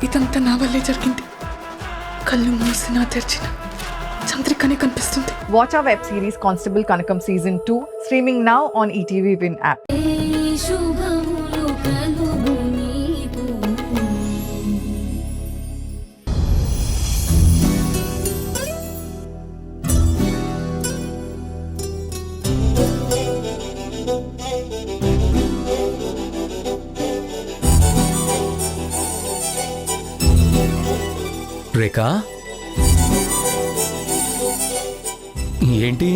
ఇదంతా నా వల్లే జరిగింది. కళ్ళు మూసినా తెరిచిన చంద్రికనే కనిపిస్తుంది. Watch our web series Constable Kanakam Season 2 streaming now on ETV Win app. రేఖా, ఏంటి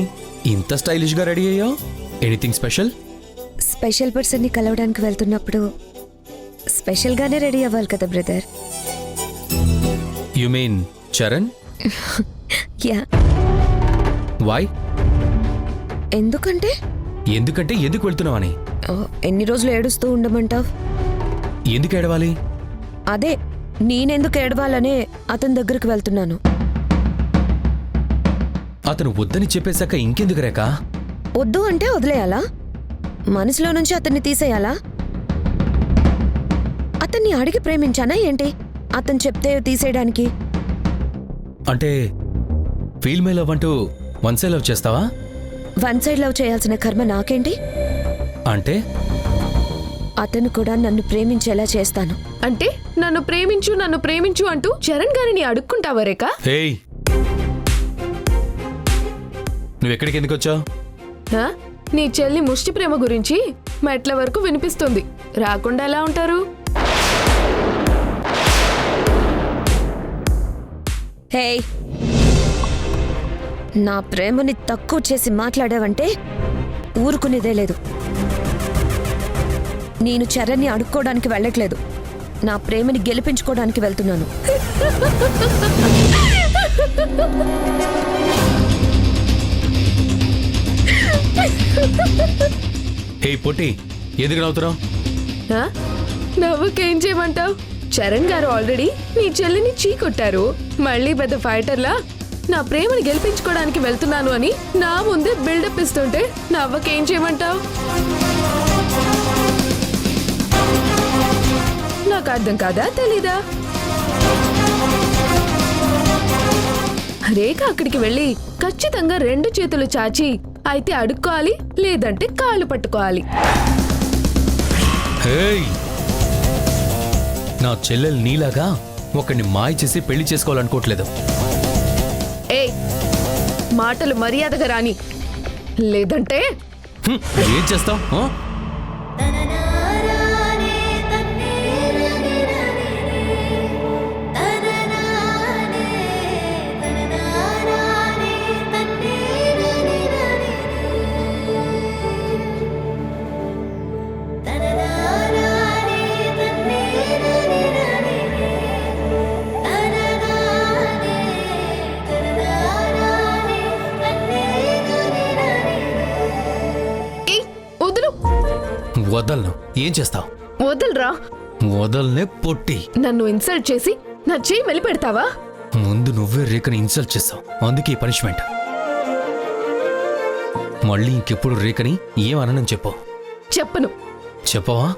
ఇంత స్టైలిష్ గా రెడీ అయ్యావు? Anything special? స్పెషల్ పర్సన్ ని కలవడానికి వెళ్తున్నప్పుడు స్పెషల్ గానే రెడీ అవ్వాలి కదా brother. You mean Charan? Yeah. Why? ఎందుకంటే ఎందుకు వెళ్తున్నావని? ఎన్ని రోజులు ఏడుస్తూ ఉండమంటావ్? ఎందుకు ఏడవాలి? అదే, నేనెందుకు ఏడవాలనే అతని దగ్గరికి వెళ్తున్నాను. అతను వద్దని చెప్పేశాక ఇంకెందుకు రేఖా? వద్దు అంటే వదిలేయాలా? మనసులో నుంచి అతన్ని తీసేయాలా? అతన్ని అడిగి ప్రేమించానా ఏంటి అతను చెప్తే తీసేయడానికి? అంటే ఫీల్ మై లవ్ అంటూ వన్ సైడ్ లవ్ చేస్తావా? వన్ సైడ్ లవ్ చేయాల్సిన కర్మ నాకేంటి? అంటే అతను కూడా నన్ను ప్రేమించేలా చేస్తాను. అంటే నన్ను ప్రేమించు అంటూ చరణ్ గారిని అడుక్కుంటావా రేఖ? హేయ్, నువ్వెక్కడికి ఎందుకు వచ్చావు? నీ చెల్లి ముష్టి ప్రేమ గురించి మెట్ల వరకు వినిపిస్తుంది. రాకుండా ఎలా ఉంటారు? హే, నా ప్రేమని తక్కువ చేసి మాట్లాడావంటే ఊరుకునేదే లేదు. నేను చరణ్ని అడుక్కోవడానికి వెళ్ళట్లేదు, నా ప్రేమని గెలిపించుకోవడానికి వెళ్తున్నాను. హే పొట్టి, ఎందుకు నవ్వుతున్నావు? నవ్వుకేం చేయమంటావు? చరణ్ గారు ఆల్రెడీ నీ చెల్లిని చీకొట్టారు. మళ్ళీ పెద్ద ఫైటర్లా నా ప్రేమని గెలిపించుకోవడానికి వెళ్తున్నాను అని నా ముందే బిల్డప్ ఇస్తుంటే నవ్వకేం చేయమంటావు? నాకు అర్థం కాదా, తెలీదా? రేఖ అక్కడికి వెళ్ళి ఖచ్చితంగా 2 చేతులు చాచి అయితే అడుక్కోవాలి, లేదంటే కాళ్ళు పట్టుకోవాలి. హేయ్, నా చెల్లెలు నీలాగా ఒకడిని మాయ చేసి పెళ్లి చేసుకోవాలనుకోవట్లేదు. ఏయ్, మాటలు మర్యాదగా రాని, లేదంటే ఏం చేస్తావు? వదలను. ఏం చేస్తావు? వదలరా. వదలనే పొట్టి. నన్ను ఇన్సల్ట్ చేసి నా చేయి మెలి పెడతావా? ముందు నువ్వే రేఖని ఇన్సల్ట్ చేస్తావు, అందుకే పనిష్మెంట్. మళ్ళీ ఇంకెప్పుడు రేఖని ఏమనని చెప్పు. చెప్పను. చెప్పవా?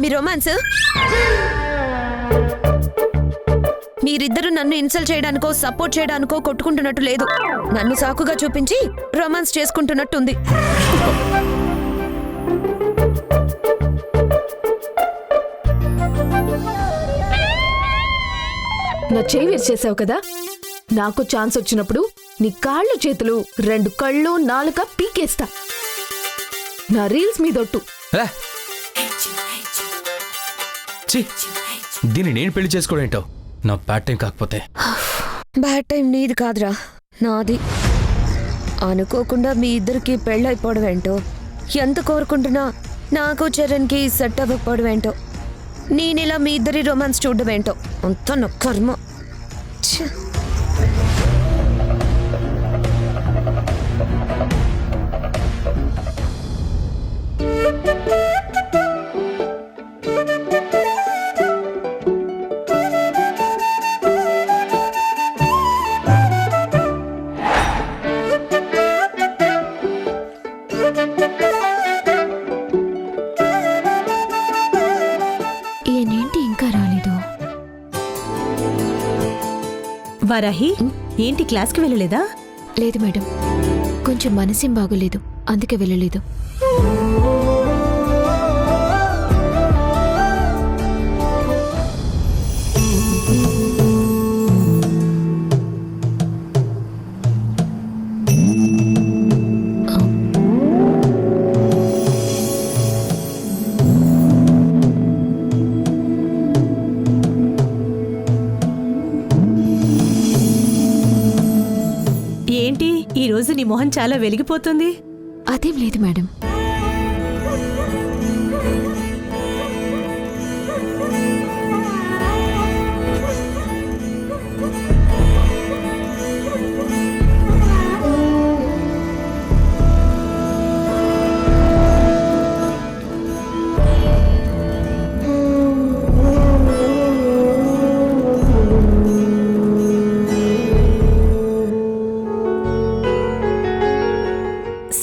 మీ రొమాన్స్ మీరిద్దరు నన్ను ఇన్సల్ట్ చేయడానికో సపోర్ట్ చేయడానికో కొట్టుకుంటున్నట్టు లేదు. నన్ను సాకుగా చూపించి రొమాన్స్ చేసుకుంటున్నట్టుంది. నా చేయి విరిచేసావు కదా, నాకు ఛాన్స్ వచ్చినప్పుడు నీ కాళ్ళు చేతులు 2 కళ్ళు 4 పీకేస్తా. నా రీల్స్ మీదొట్టు. దీన్ని నేను పెళ్లి చేసుకోవడంటో నా బ్యాడ్ టైం కాకపోతే. బ్యాడ్ టైం నీది కాదురా, నాది. అనుకోకుండా మీ ఇద్దరికి పెళ్ళైపోవడం ఏంటో, ఎంత కోరుకుంటున్నా నాకు చరణ్కి సెట్ అవ్వకపోవడం ఏంటో, నేనిలా మీ ఇద్దరి రొమాన్స్ చూడడం ఏంటో, అంతా నా కర్మ. వారాహి, ఏంటి క్లాస్కి వెళ్ళలేదా? లేదు మేడం, కొంచెం మనసేం బాగోలేదు, అందుకే వెళ్ళలేదు. ఏంటి ఈ రోజు నీ మొహం చాలా వెలిగిపోతుంది? అదేం లేదు మేడం.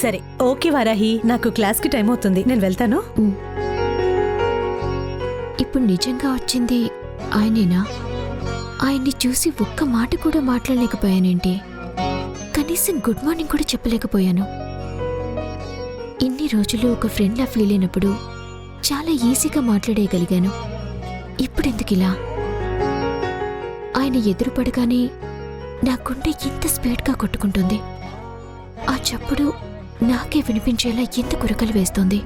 సరే, ఓకే వారాహి, నాకు క్లాస్కి టైం అవుతుంది, నేను వెళ్తాను. ఇప్పుడు నిజంగా వచ్చింది ఆయనేనా? ఆయన్ని చూసి ఒక్క మాట కూడా మాట్లాడలేకపోయానేంటి? కనీసం గుడ్ మార్నింగ్ కూడా చెప్పలేకపోయాను. ఇన్ని రోజులు ఒక ఫ్రెండ్లా ఫీల్ అయినప్పుడు చాలా ఈజీగా మాట్లాడేయగలిగాను. ఇప్పుడెందుకిలా? ఆయన ఎదురుపడగానే నా గుండె ఇంత స్పీడ్గా కొట్టుకుంటుంది. ఆ చప్పుడు నాకే వినిపించేలా ఎంత కురకలు వేస్తోంది.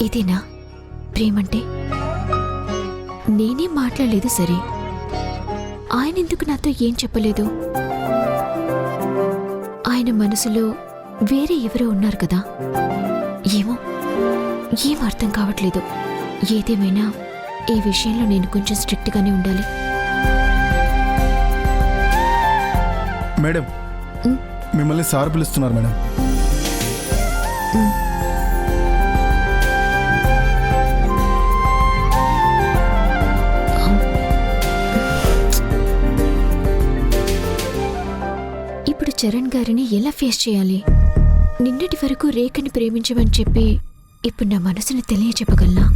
ఇదేనా ప్రేమంటే? నేనేం మాట్లాడలేదు సరే, ఆయనెందుకు నాతో ఏం చెప్పలేదు? ఆయన మనసులో వేరే ఎవరో ఉన్నారు కదా. ఏమో, ఏం అర్థం కావట్లేదు. ఏదేమైనా ఈ విషయంలో నేను కొంచెం స్ట్రిక్ట్గానే ఉండాలి. మేడం, మిమ్మల్ని సార్ పిలుస్తున్నారు మేడం. ఇప్పుడు చరణ్ గారిని ఎలా ఫేస్ చేయాలి? నిన్నటి వరకు రేఖని ప్రేమించమని చెప్పి ఇప్పుడు నా మనసుని తెలియచెప్పగలనా?